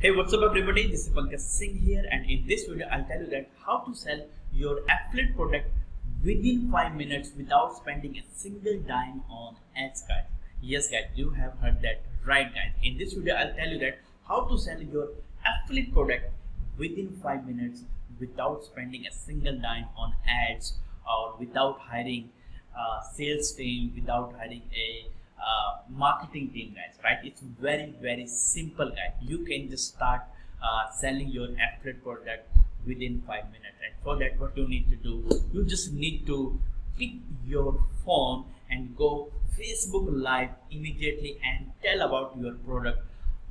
Hey, what's up everybody? This is Pankaj Singh here, and in this video I'll tell you that how to sell your affiliate product within 5 minutes without spending a single dime on ads, guys. Yes guys, you have heard that right guys. In this video I'll tell you that how to sell your affiliate product within 5 minutes without spending a single dime on ads, or without hiring a sales team, without hiring a marketing team, guys. Right? It's very simple, guys. You can just start selling your affiliate product within 5 minutes. And for that, what you need to do, you just need to pick your phone and go Facebook Live immediately and tell about your product,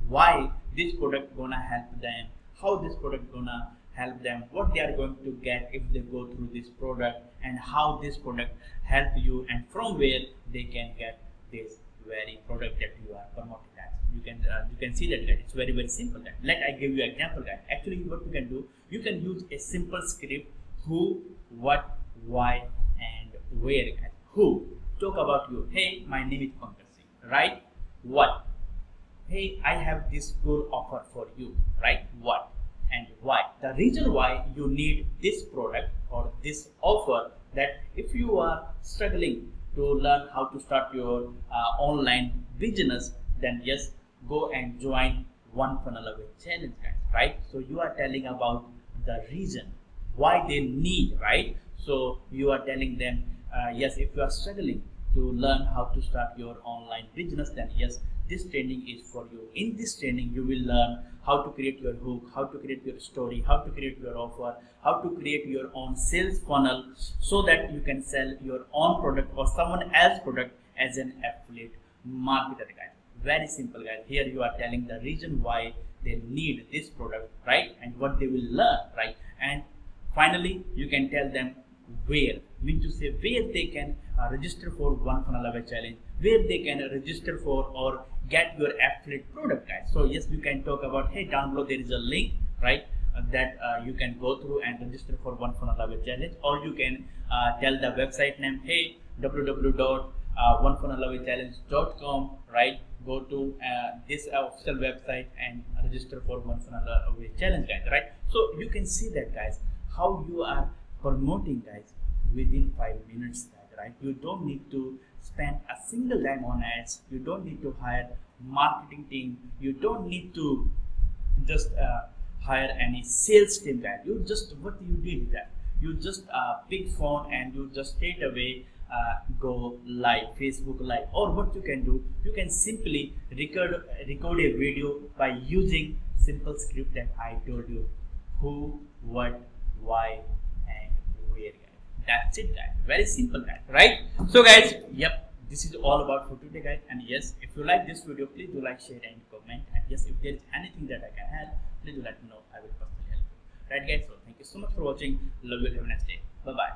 why this product gonna help them, how this product gonna help them, what they are going to get if they go through this product, and how this product help you, and from where they can get this very product that you are promoting, guys. You can see that, guys. It's very simple, guys. Let I give you an example, guys. Actually, what you can do, you can use a simple script: who, what, why, and where, guys. Who, talk about you. Hey, my name is Pankaj Singh, right? What? Hey, I have this cool offer for you, right? What? And why? The reason why you need this product or this offer, that if you are struggling to learn how to start your online business, then yes, go and join One Funnel Away challenge, guys. Right? So you are telling about the reason why they need, right? So you are telling them, yes, if you are struggling to learn how to start your online business, then yes, this training is for you. In this training, you will learn how to create your hook, how to create your story, how to create your offer, how to create your own sales funnel, so that you can sell your own product or someone else's product as an affiliate marketer, guys. Very simple, guys. Here you are telling the reason why they need this product, right? And what they will learn, right? And finally, you can tell them where, mean to say where they can register for One Funnel Away challenge, where they can register for or get your affiliate product, guys. So yes, you can talk about, hey, down below there is a link, right, that you can go through and register for One Funnel Away challenge, or you can tell the website name, hey, www.onefunnelawaychallenge.com, right? Go to this official website and register for One Funnel Away challenge, guys. Right? So you can see that, guys, how you are promoting, guys, within 5 minutes, guys. Right? You don't need to spend a single dime on ads. You don't need to hire marketing team. You don't need to just hire any sales team, guys. You just, what you did that, you just pick phone and you just straight away go live, Facebook Live. Or what you can do, you can simply record a video by using simple script that I told you: who, what, why, and where, guys. That's it, guys. Very simple, guys. Right? So guys, yep, this is all about for today, guys. And yes, if you like this video, please do like, share, and comment. And yes, if there is anything that I can help, please do let me know. I will personally help you. Right, guys? So thank you so much for watching. Love you. Have a nice day. Bye bye.